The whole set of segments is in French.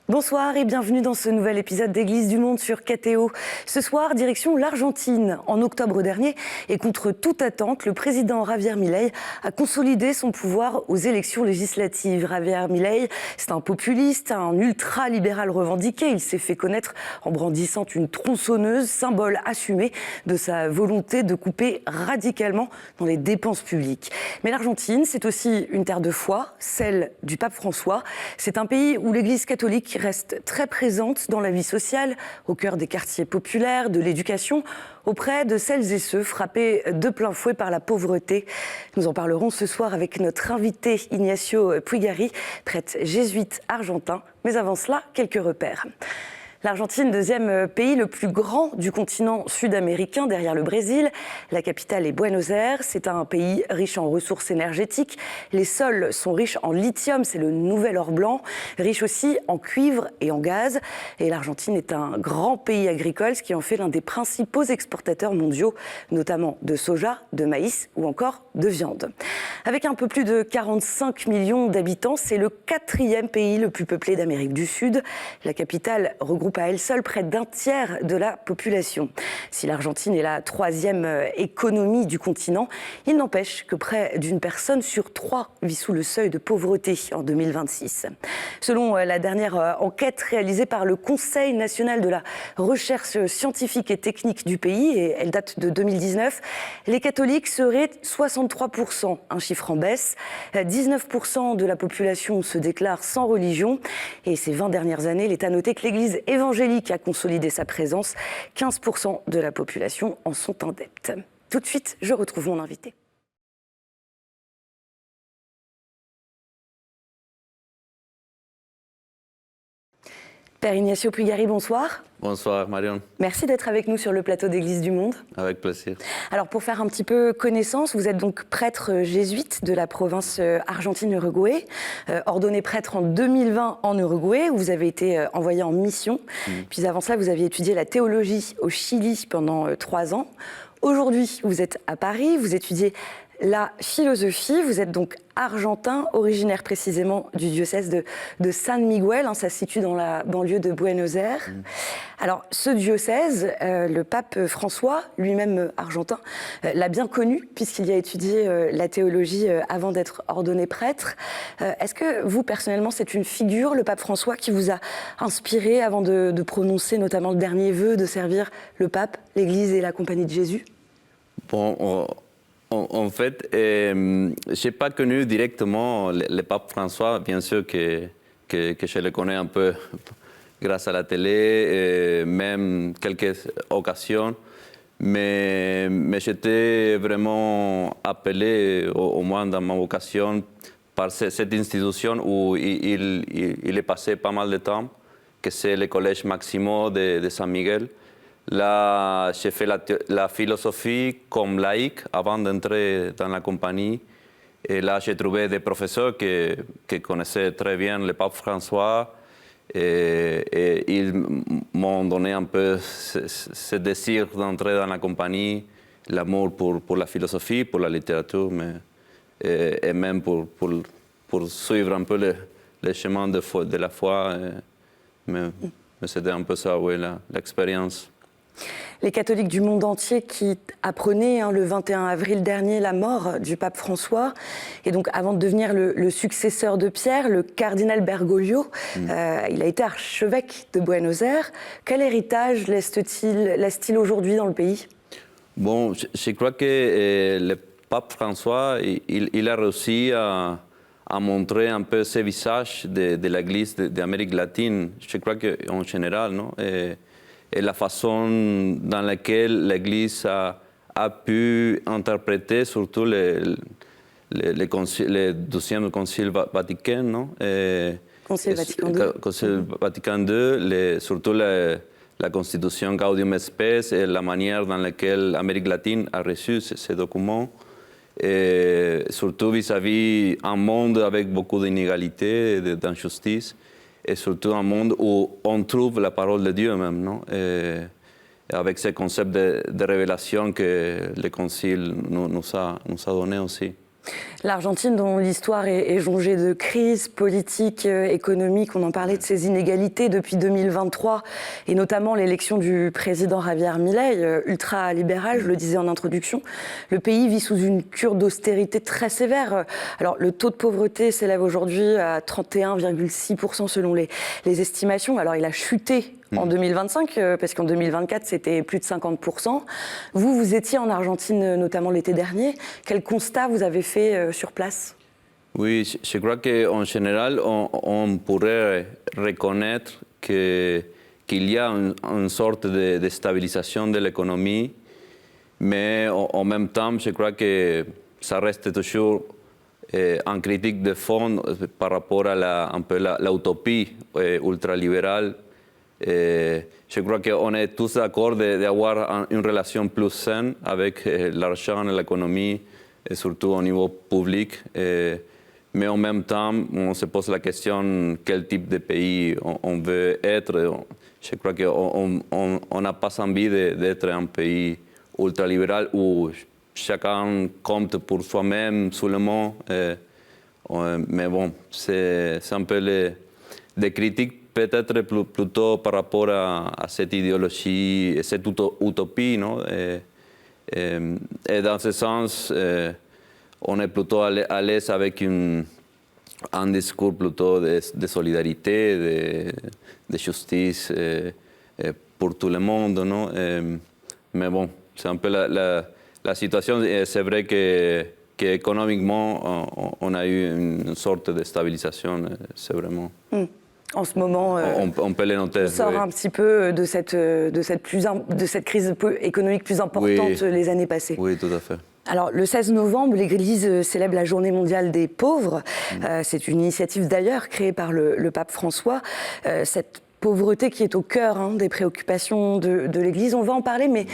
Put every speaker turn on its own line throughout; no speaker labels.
Bonsoir et bienvenue dans ce nouvel épisode d'Église du Monde sur KTO. Ce soir, direction l'Argentine. En octobre dernier, et contre toute attente, le président Javier Milei a consolidé son pouvoir aux élections législatives. Javier Milei, c'est un populiste, un ultra-libéral revendiqué. Il s'est fait connaître en brandissant une tronçonneuse, symbole assumé de sa volonté de couper radicalement dans les dépenses publiques. Mais l'Argentine, c'est aussi une terre de foi, celle du pape François. C'est un pays où l'Église catholique reste très présente dans la vie sociale, au cœur des quartiers populaires, de l'éducation, auprès de celles et ceux frappés de plein fouet par la pauvreté. Nous en parlerons ce soir avec notre invité Ignacio Puigari, prêtre jésuite argentin. Mais avant cela, quelques repères. L'Argentine, deuxième pays le plus grand du continent sud-américain derrière le Brésil. La capitale est Buenos Aires. C'est un pays riche en ressources énergétiques. Les sols sont riches en lithium, c'est le nouvel or blanc. Riche aussi en cuivre et en gaz. Et l'Argentine est un grand pays agricole, ce qui en fait l'un des principaux exportateurs mondiaux, notamment de soja, de maïs ou encore de viande. Avec un peu plus de 45 millions d'habitants, c'est le quatrième pays le plus peuplé d'Amérique du Sud. La capitale regroupe à elle seule près d'un tiers de la population. Si l'Argentine est la troisième économie du continent, il n'empêche que près d'une personne sur trois vit sous le seuil de pauvreté en 2026. Selon la dernière enquête réalisée par le Conseil national de la recherche scientifique et technique du pays, et elle date de 2019, les catholiques seraient 63%, un chiffre en baisse. 19% de la population se déclare sans religion. Et ces 20 dernières années, l'État a noté que l'Église évangélique a consolidé sa présence. 15% de la population en sont adeptes. Tout de suite, je retrouve mon invité. Père Ignacio Puigari, bonsoir.
Bonsoir Marion.
Merci d'être avec nous sur le plateau d'Église du Monde.
Avec plaisir.
Alors pour faire un petit peu connaissance, vous êtes donc prêtre jésuite de la province Argentine-Uruguay, ordonné prêtre en 2020 en Uruguay, où vous avez été envoyé en mission. Puis avant cela, vous aviez étudié la théologie au Chili pendant 3 ans. Aujourd'hui, vous êtes à Paris, vous étudiez la philosophie. Vous êtes donc argentin, originaire précisément du diocèse de San Miguel, ça se situe dans la banlieue de Buenos Aires. Alors ce diocèse, le pape François, lui-même argentin, l'a bien connu puisqu'il y a étudié la théologie avant d'être ordonné prêtre. Est-ce que vous, personnellement, c'est une figure, le pape François, qui vous a inspiré avant de prononcer notamment le dernier vœu de servir le pape, l'Église et la Compagnie de Jésus?
Bon, en fait, je n'ai pas connu directement le pape François. Bien sûr que je le connais un peu grâce à la télé, même quelques occasions. Mais j'étais vraiment appelé, au moins dans ma vocation, par cette institution où il est passé pas mal de temps, que c'est le collège Maximo de San Miguel. Là, j'ai fait la philosophie comme laïque avant d'entrer dans la compagnie. Et là, j'ai trouvé des professeurs qui connaissaient très bien le pape François. Et ils m'ont donné un peu ce désir d'entrer dans la compagnie, l'amour pour la philosophie, pour la littérature, et même pour suivre un peu le chemin de la foi. Mais c'était un peu ça, oui, l'expérience.
Les catholiques du monde entier qui apprenaient le 21 avril dernier la mort du pape François. Et donc, avant de devenir le successeur de Pierre, le cardinal Bergoglio, il a été archevêque de Buenos Aires. Quel héritage laisse-t-il aujourd'hui dans le pays?
Bon, je crois que le pape François, il a réussi à montrer un peu ce visage de l'Église d'Amérique latine. Je crois qu'en général, non? Et la façon dans laquelle l'Église a pu interpréter surtout le deuxième concile vatican, non?
Concile Vatican II.
Concile Vatican II, surtout la constitution Gaudium Spes et la manière dans laquelle l'Amérique latine a reçu ces documents, et surtout vis-à-vis un monde avec beaucoup d'inégalités et d'injustices. Et surtout un monde où on trouve la parole de Dieu même, non? Et avec ce concept de révélation que le Concile nous a donné aussi.
L'Argentine, dont l'histoire est jonchée de crises politiques, économiques, on en parlait de ces inégalités depuis 2023, et notamment l'élection du président Javier Milei, ultra-libéral, je le disais en introduction. Le pays vit sous une cure d'austérité très sévère. Alors, le taux de pauvreté s'élève aujourd'hui à 31,6% selon les estimations. Alors, il a chuté en 2025, parce qu'en 2024, c'était plus de 50%. Vous étiez en Argentine, notamment l'été dernier. Quel constat vous avez fait sur place?
Oui, je crois qu'en général, on pourrait reconnaître qu'il y a une sorte de stabilisation de l'économie, mais en même temps, je crois que ça reste toujours en critique de fond par rapport à un peu la utopie ultralibérale. Je crois qu'on est tous d'accord d'avoir une relation plus saine avec l'argent et l'économie, et surtout au niveau public. Mais en même temps, on se pose la question quel type de pays on veut être. Je crois qu'on n'a pas envie d'être un pays ultralibéral où chacun compte pour soi-même seulement. Mais bon, c'est un peu des critiques peut-être plutôt par rapport à cette idéologie, cette utopie, non? Et dans ce sens, on est plutôt à l'aise avec un discours plutôt de solidarité, de justice pour tout le monde, non? Mais bon, c'est un peu la situation. C'est vrai qu'économiquement, on a eu une sorte de stabilisation, c'est vraiment...
En ce moment,
on peut les noter.
On sort un petit peu de cette crise économique plus importante les années passées.
Oui, tout à fait.
Alors, le 16 novembre, l'Église célèbre la Journée mondiale des pauvres. C'est une initiative d'ailleurs créée par le pape François. Cette pauvreté qui est au cœur des préoccupations de l'Église. On va en parler, mais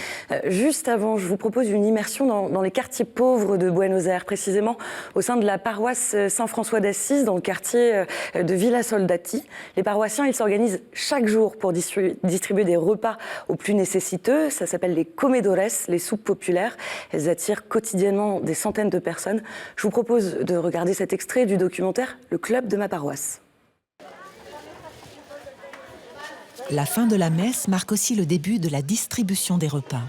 juste avant, je vous propose une immersion dans les quartiers pauvres de Buenos Aires, précisément au sein de la paroisse Saint-François d'Assise, dans le quartier de Villa Soldati. Les paroissiens, ils s'organisent chaque jour pour distribuer des repas aux plus nécessiteux. Ça s'appelle les comedores, les soupes populaires. Elles attirent quotidiennement des centaines de personnes. Je vous propose de regarder cet extrait du documentaire « Le club de ma paroisse ».
La fin de la messe marque aussi le début de la distribution des repas.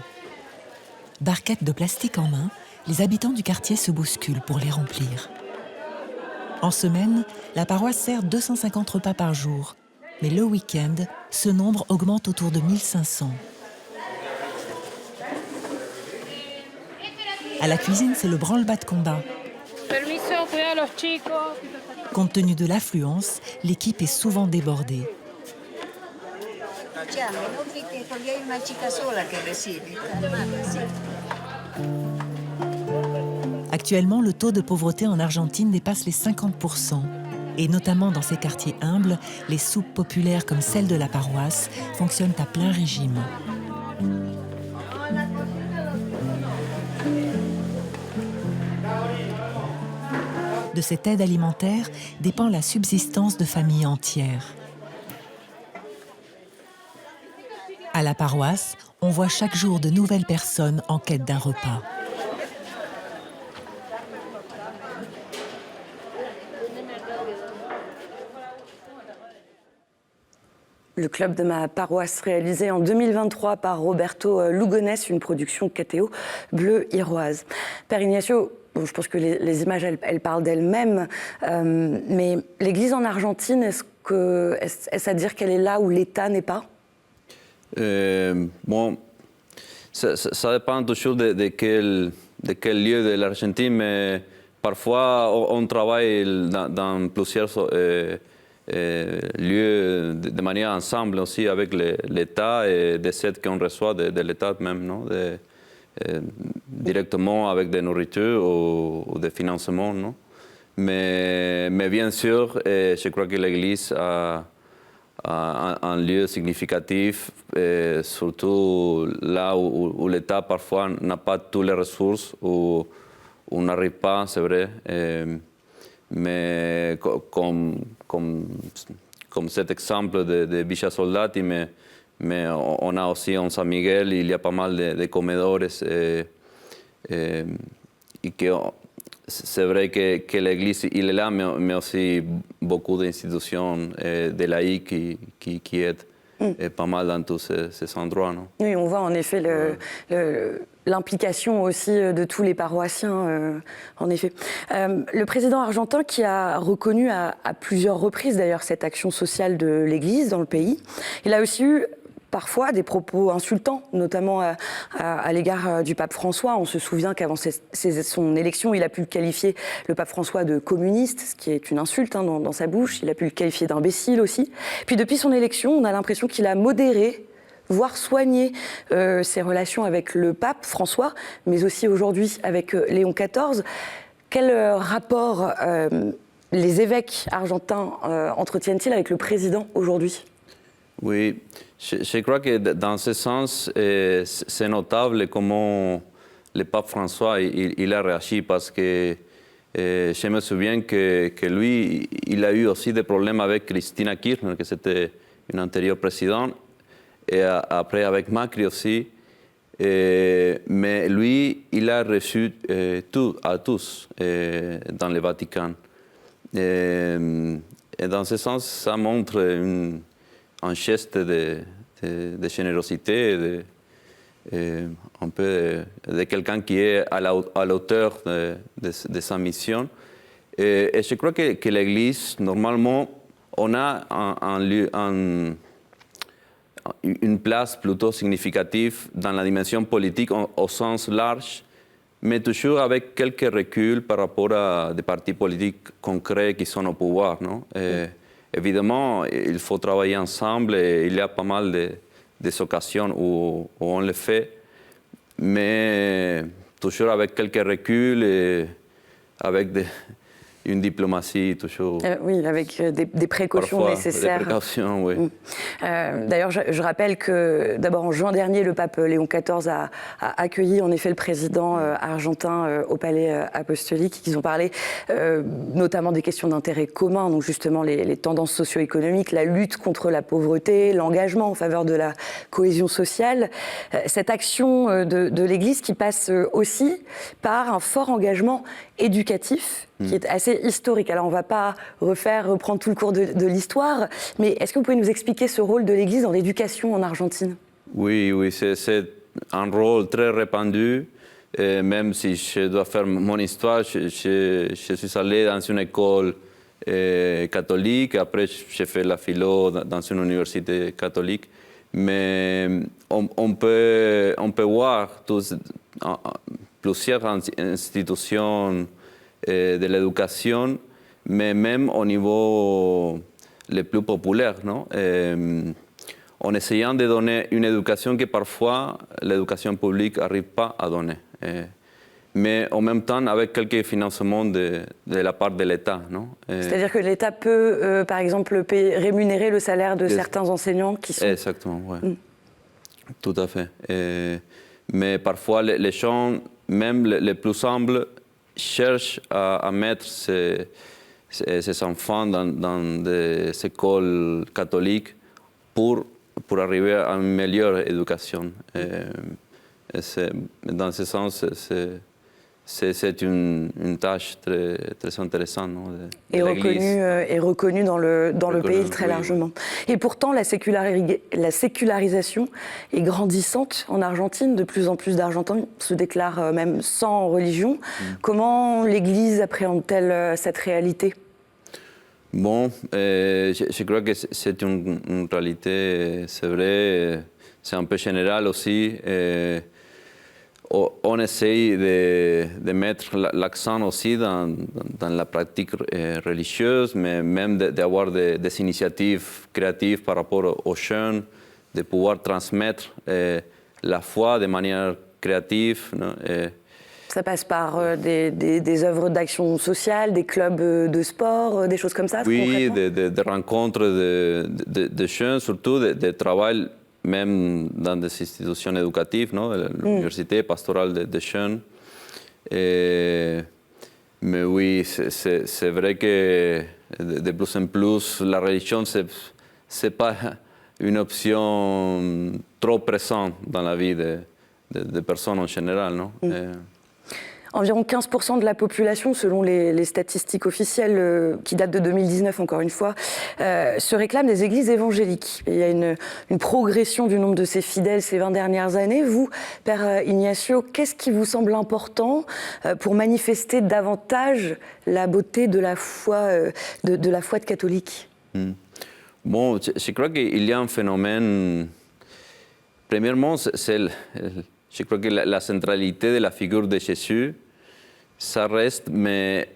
Barquettes de plastique en main, les habitants du quartier se bousculent pour les remplir. En semaine, la paroisse sert 250 repas par jour, mais le week-end, ce nombre augmente autour de 1500. À la cuisine, c'est le branle-bas de combat. Compte tenu de l'affluence, l'équipe est souvent débordée. Actuellement, le taux de pauvreté en Argentine dépasse les 50%. Et notamment dans ces quartiers humbles, les soupes populaires comme celle de la paroisse fonctionnent à plein régime. De cette aide alimentaire dépend la subsistance de familles entières. À la paroisse, on voit chaque jour de nouvelles personnes en quête d'un repas.
Le club de ma paroisse, réalisé en 2023 par Roberto Lugones, une production KTO Bleu Iroise. Père Ignacio, je pense que les images, elles parlent d'elles-mêmes, mais l'Église en Argentine, est-ce à dire qu'elle est là où l'État n'est pas?
Bon, ça dépend toujours de quel lieu de l'Argentine, mais parfois on travaille dans plusieurs lieux de manière ensemble aussi avec l'État et des aides qu'on reçoit de l'État même, non? Directement avec des nourritures ou des financements, non? Mais bien sûr, je crois que l'Église a un lieu significatif, surtout là où l'État parfois n'a pas toutes les ressources, où on n'arrive pas, c'est vrai. Mais comme cet exemple de Villa Soldati, mais on a aussi en San Miguel, il y a pas mal de comedores et que c'est vrai que l'Église, il est là, mais aussi beaucoup d'institutions de laïcs qui aident pas mal dans tous ces endroits. Non?
Oui, on voit en effet l'implication aussi de tous les paroissiens, en effet. Le président argentin qui a reconnu à plusieurs reprises d'ailleurs cette action sociale de l'Église dans le pays, il a aussi eu parfois des propos insultants, notamment à l'égard du pape François. On se souvient qu'avant son élection, il a pu qualifier le pape François de communiste, ce qui est une insulte dans sa bouche. Il a pu le qualifier d'imbécile aussi. Puis depuis son élection, on a l'impression qu'il a modéré, voire soigné ses relations avec le pape François, mais aussi aujourd'hui avec Léon XIV. Quel rapport les évêques argentins entretiennent-ils avec le président aujourd'hui ?
Oui, je crois que dans ce sens, c'est notable comment le pape François il a réagi parce que je me souviens que lui, il a eu aussi des problèmes avec Cristina Kirchner, que c'était une antérieure présidente, et après avec Macri aussi. Mais lui, il a reçu à tous dans le Vatican. Et dans ce sens, ça montre un geste de générosité, un peu de quelqu'un qui est à la hauteur de sa mission. Et je crois que l'Église, normalement, on a une place plutôt significative dans la dimension politique au sens large, mais toujours avec quelques reculs par rapport à des partis politiques concrets qui sont au pouvoir. Non? Évidemment, il faut travailler ensemble et il y a pas mal des occasions où on le fait, mais toujours avec quelques reculs et avec une diplomatie toujours.
Oui, avec des précautions
parfois,
nécessaires.
Des précautions, oui.
D'ailleurs, je rappelle que d'abord en juin dernier, le pape Léon XIV a accueilli en effet le président argentin au palais apostolique. Ils ont parlé notamment des questions d'intérêt commun, donc justement les tendances socio-économiques, la lutte contre la pauvreté, l'engagement en faveur de la cohésion sociale. Cette action de l'Église qui passe aussi par un fort engagement éducatif qui est assez historique. Alors on ne va pas reprendre tout le cours de l'histoire, mais est-ce que vous pouvez nous expliquer ce rôle de l'Église dans l'éducation en Argentine ?
Oui, c'est un rôle très répandu. Et même si je dois faire mon histoire, je suis allé dans une école catholique, après j'ai fait la philo dans une université catholique. Mais on peut voir plusieurs institutions de l'éducation, mais même au niveau le plus populaire, non? En essayant de donner une éducation que parfois l'éducation publique n'arrive pas à donner. Mais en même temps avec quelques financements de la part de l'État. Non?
C'est-à-dire que l'État peut, par exemple, rémunérer le salaire de certains enseignants qui sont...
Exactement, oui. Tout à fait. Mais parfois les gens, même les plus humbles, cherchent à mettre ces enfants dans des écoles catholiques pour arriver à une meilleure éducation. Dans ce sens, c'est une tâche très, très intéressante. Non,
et reconnue dans le pays très largement. Et pourtant, la sécularisation est grandissante en Argentine. De plus en plus d'Argentins se déclarent même sans religion. Comment l'Église appréhende-t-elle cette réalité ?
Bon, je crois que c'est une réalité, c'est vrai, c'est un peu général aussi. On essaye de mettre l'accent aussi dans la pratique religieuse, mais même d'avoir des initiatives créatives par rapport aux jeunes, de pouvoir transmettre la foi de manière créative. Non?
Ça passe par des œuvres d'action sociale, des clubs de sport, des choses comme ça?
Oui, des rencontres de jeunes, surtout de travail même dans des institutions éducatives, non? L'université pastorale de jeunes. Mais oui, c'est vrai que de plus en plus, la religion, c'est pas une option trop présente dans la vie des personnes en général, non?
Environ 15% de la population, selon les statistiques officielles qui datent de 2019 encore une fois, se réclament des églises évangéliques. Et il y a une progression du nombre de ces fidèles ces 20 dernières années. Vous, Père Ignacio, qu'est-ce qui vous semble important pour manifester davantage la beauté de la foi de catholique?
Bon, je crois qu'il y a un phénomène. Premièrement, je crois que la centralité de la figure de Jésus, ça reste, mais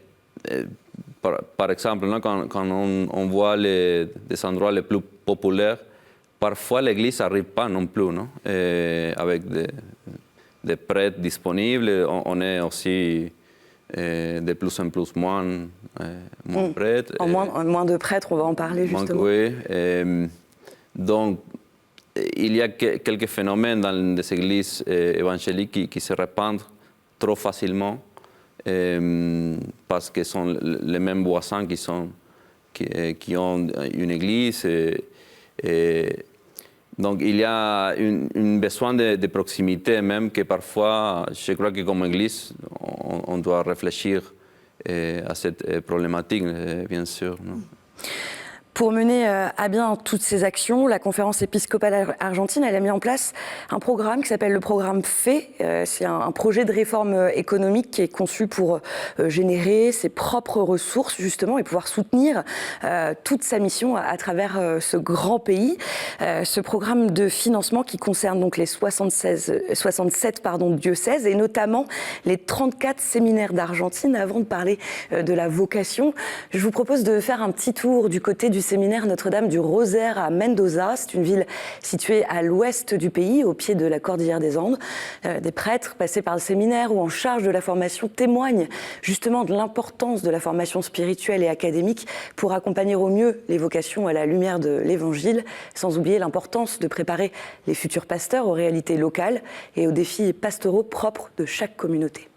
par exemple, non, quand on voit des endroits les plus populaires, parfois l'Église n'arrive pas non plus, non? Avec des prêtres disponibles, on est aussi de plus en plus moins prêtres.
Moins de prêtres, on va en parler justement.
Oui, donc il y a quelques phénomènes dans les églises évangéliques qui se répandent trop facilement parce que sont les mêmes voisins qui ont une église. Donc il y a un besoin de proximité même que parfois, je crois que comme église, on doit réfléchir à cette problématique, bien sûr. Non?
Pour mener à bien toutes ces actions, la conférence épiscopale argentine elle a mis en place un programme qui s'appelle le programme FE. C'est un projet de réforme économique qui est conçu pour générer ses propres ressources justement et pouvoir soutenir toute sa mission à travers ce grand pays. Ce programme de financement qui concerne donc les 67 diocèses et notamment les 34 séminaires d'Argentine. Avant de parler de la vocation, je vous propose de faire un petit tour du côté du séminaire Notre-Dame du Rosaire à Mendoza. C'est une ville située à l'ouest du pays, au pied de la cordillère des Andes. Des prêtres passés par le séminaire ou en charge de la formation témoignent justement de l'importance de la formation spirituelle et académique pour accompagner au mieux les vocations à la lumière de l'Évangile, sans oublier l'importance de préparer les futurs pasteurs aux réalités locales et aux défis pastoraux propres de chaque communauté.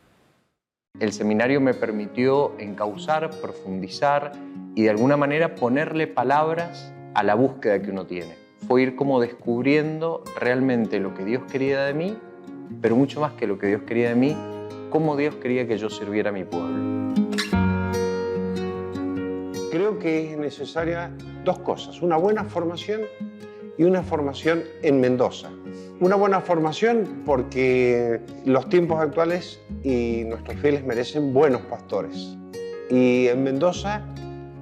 El seminario me permitió encauzar, profundizar y de alguna manera ponerle palabras a la búsqueda que uno tiene. Fue ir como descubriendo realmente lo que Dios quería de mí, pero mucho más que lo que Dios quería de mí, cómo Dios quería que yo sirviera a mi pueblo.
Creo que es necesaria dos cosas, una buena formación y una formación en Mendoza. Una buena formación porque los tiempos actuales y nuestros fieles merecen buenos pastores. Y en Mendoza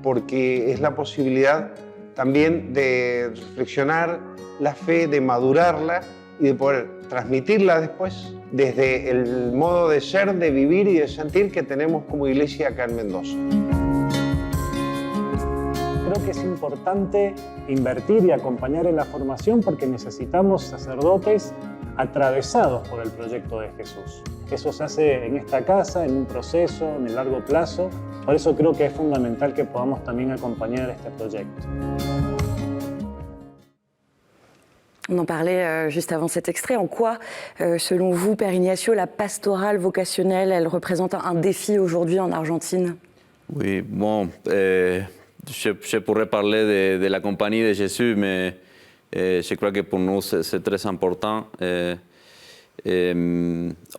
porque es la posibilidad también de reflexionar la fe, de madurarla y de poder transmitirla después desde el modo de ser, de vivir y de sentir que tenemos como iglesia acá en Mendoza.
Creo que es importante invertir y acompañar en la formación porque necesitamos sacerdotes atravesados por el proyecto de Jesús. Eso se hace en esta casa, en un proceso, en el largo plazo. Por eso creo que es fundamental que podamos también acompañar este proyecto.
On en parlait juste avant cet extrait. En quoi, selon vous, Père Ignacio, la pastorale vocationnelle, elle représente un défi aujourd'hui en Argentine?
Oui, bon, je pourrais parler de la compagnie de Jésus, mais je crois que pour nous, c'est très important.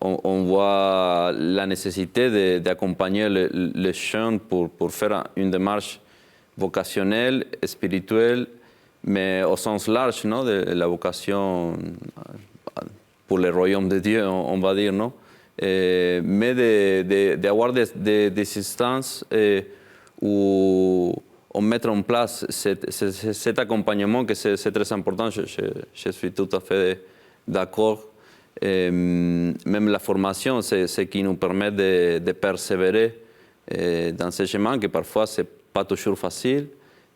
On voit la nécessité d'accompagner les jeunes pour faire une démarche vocationnelle, spirituelle, mais au sens large, non, de la vocation pour le royaume de Dieu, on va dire, non? Mais d'avoir des instances où on met en place cet accompagnement, que c'est très important, je suis tout à fait d'accord. Même la formation, c'est ce qui nous permet de persévérer dans ce chemin, que parfois ce n'est pas toujours facile.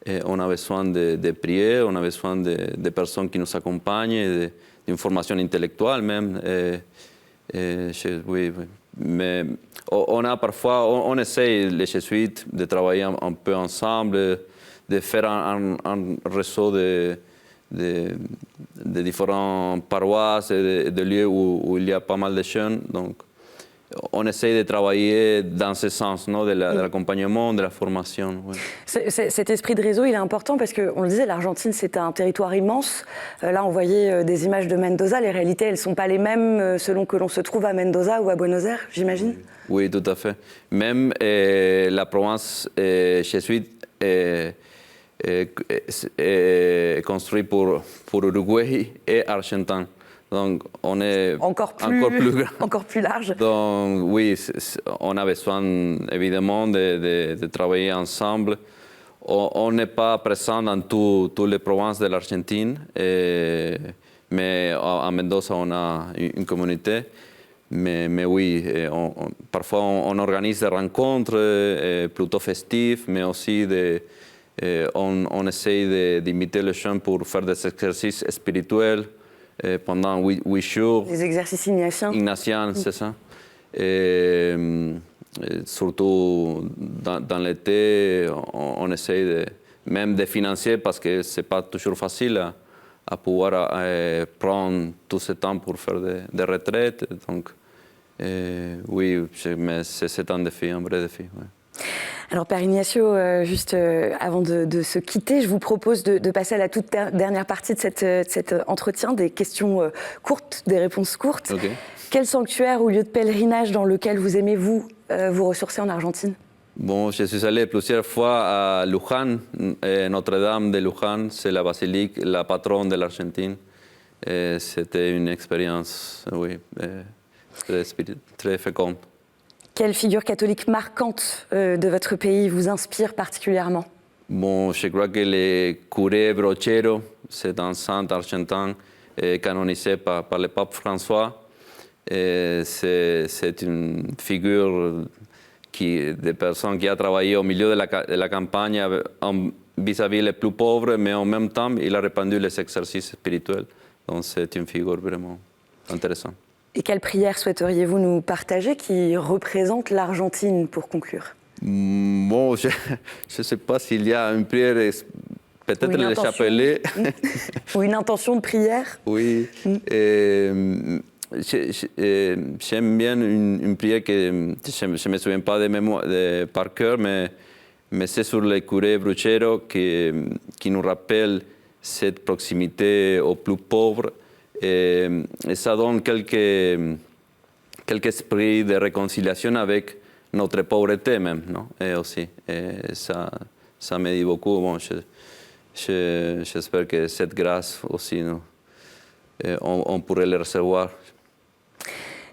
Et on a besoin de prier, on a besoin de personnes qui nous accompagnent, d'une formation intellectuelle même. Oui. Mais on a parfois, on essaye, les jésuites, de travailler un peu ensemble, de faire un réseau de différentes paroisses et de lieux où il y a pas mal de jeunes. Donc, on essaye de travailler dans ce sens, non, de l'accompagnement, de la formation. Ouais.
Cet esprit de réseau, il est important parce qu'on le disait, l'Argentine, c'est un territoire immense. Là, on voyait des images de Mendoza. Les réalités, elles ne sont pas les mêmes selon que l'on se trouve à Mendoza ou à Buenos Aires, j'imagine.
Oui, tout à fait. Même la province jésuite est construite pour Uruguay et Argentine. Donc, on est
encore plus large.
Donc, oui, on a besoin évidemment de travailler ensemble. On n'est pas présent dans toutes les provinces de l'Argentine, mais à Mendoza, on a une communauté. Mais oui, parfois on organise des rencontres plutôt festives, mais aussi on essaye d'imiter les jeunes pour faire des exercices spirituels pendant 8 jours.
Des exercices ignatiens.
Ignatiens, c'est ça. Et surtout dans l'été, on essaye même de financer parce que ce n'est pas toujours facile à pouvoir prendre tout ce temps pour faire des retraites. Donc, oui, mais c'est un défi, un vrai défi. Ouais.
Alors, Père Ignacio, juste avant de se quitter, je vous propose de passer à la toute dernière partie de cet entretien, des questions courtes, des réponses courtes.
Okay.
Quel sanctuaire ou lieu de pèlerinage dans lequel vous aimez vous ressourcer en Argentine?
Bon, je suis allé plusieurs fois à Luján, Notre-Dame de Luján, c'est la basilique, la patronne de l'Argentine. C'était une expérience, oui, très féconde.
Quelle figure catholique marquante de votre pays vous inspire particulièrement?
Bon, je crois que le curé Brochero, c'est un saint argentin canonisé par le pape François. C'est une figure des personnes qui a travaillé au milieu de la campagne vis-à-vis les plus pauvres, mais en même temps, il a répandu les exercices spirituels. Donc c'est une figure vraiment intéressante.
Et quelle prière souhaiteriez-vous nous partager qui représente l'Argentine pour conclure?
Bon, je ne sais pas s'il y a une prière, peut-être le chapelet.
Ou une intention de prière?
Oui. J'aime bien une prière que je ne me souviens pas par cœur, mais c'est sur le curé Brochero qui nous rappelle cette proximité aux plus pauvres. Et ça donne quelques esprits de réconciliation avec notre pauvreté même, non? Et aussi, ça me dit beaucoup. Bon, j'espère que cette grâce aussi, on pourrait le recevoir.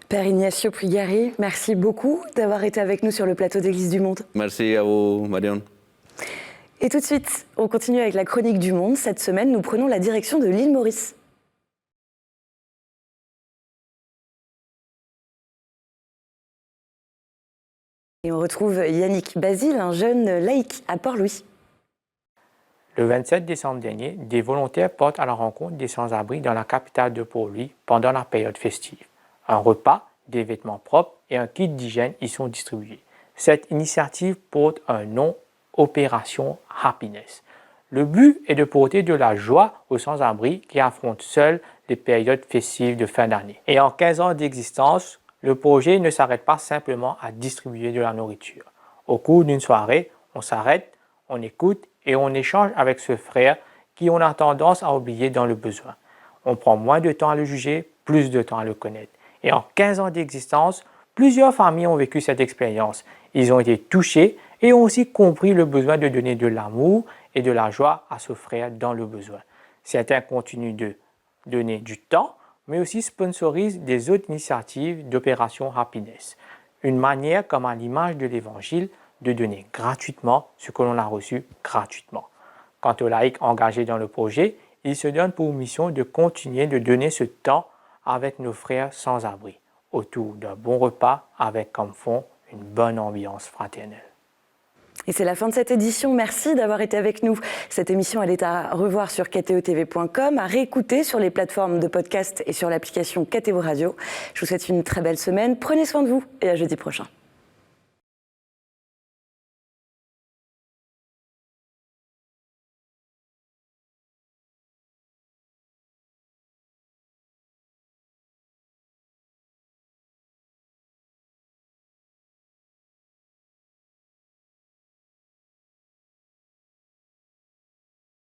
Père Ignacio Puigari, merci beaucoup d'avoir été avec nous sur le plateau d'Église du Monde.
Merci à vous, Marion.
Et tout de suite, on continue avec la chronique du Monde. Cette semaine, nous prenons la direction de l'île Maurice. Et on retrouve Yannick Basile, un jeune laïc à Port-Louis.
Le 27 décembre dernier, des volontaires partent à la rencontre des sans-abri dans la capitale de Port-Louis pendant la période festive. Un repas, des vêtements propres et un kit d'hygiène y sont distribués. Cette initiative porte un nom, Opération Happiness. Le but est de porter de la joie aux sans-abri qui affrontent seuls les périodes festives de fin d'année. Et en 15 ans d'existence, le projet ne s'arrête pas simplement à distribuer de la nourriture. Au cours d'une soirée, on s'arrête, on écoute et on échange avec ce frère qui on a tendance à oublier dans le besoin. On prend moins de temps à le juger, plus de temps à le connaître. Et en 15 ans d'existence, plusieurs familles ont vécu cette expérience. Ils ont été touchés et ont aussi compris le besoin de donner de l'amour et de la joie à ce frère dans le besoin. Certains continuent de donner du temps, mais aussi sponsorisent des autres initiatives d'Opération Happiness. Une manière, comme à l'image de l'Évangile, de donner gratuitement ce que l'on a reçu gratuitement. Quant aux laïcs engagés dans le projet, ils se donnent pour mission de continuer de donner ce temps avec nos frères sans abri, autour d'un bon repas avec comme fond une bonne ambiance fraternelle.
Et c'est la fin de cette édition. Merci d'avoir été avec nous. Cette émission, elle est à revoir sur kteotv.com, à réécouter sur les plateformes de podcast et sur l'application KTO Radio. Je vous souhaite une très belle semaine. Prenez soin de vous et à jeudi prochain.